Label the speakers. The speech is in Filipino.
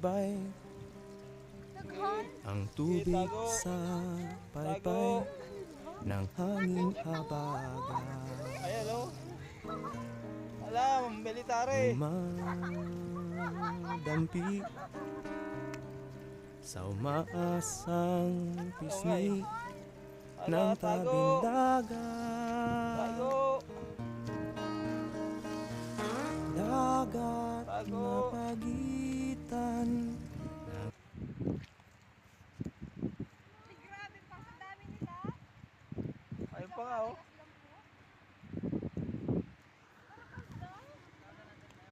Speaker 1: sumaybay ang tubig sa paypay ng hangin habaga.
Speaker 2: Ayan o. Alam, military.
Speaker 1: Madampi sa umaasang pisngi ng tabing dagat. Dagat na pagitan ng...
Speaker 3: Grabe pa, ang dami nila.
Speaker 2: Ayun pa nga oh.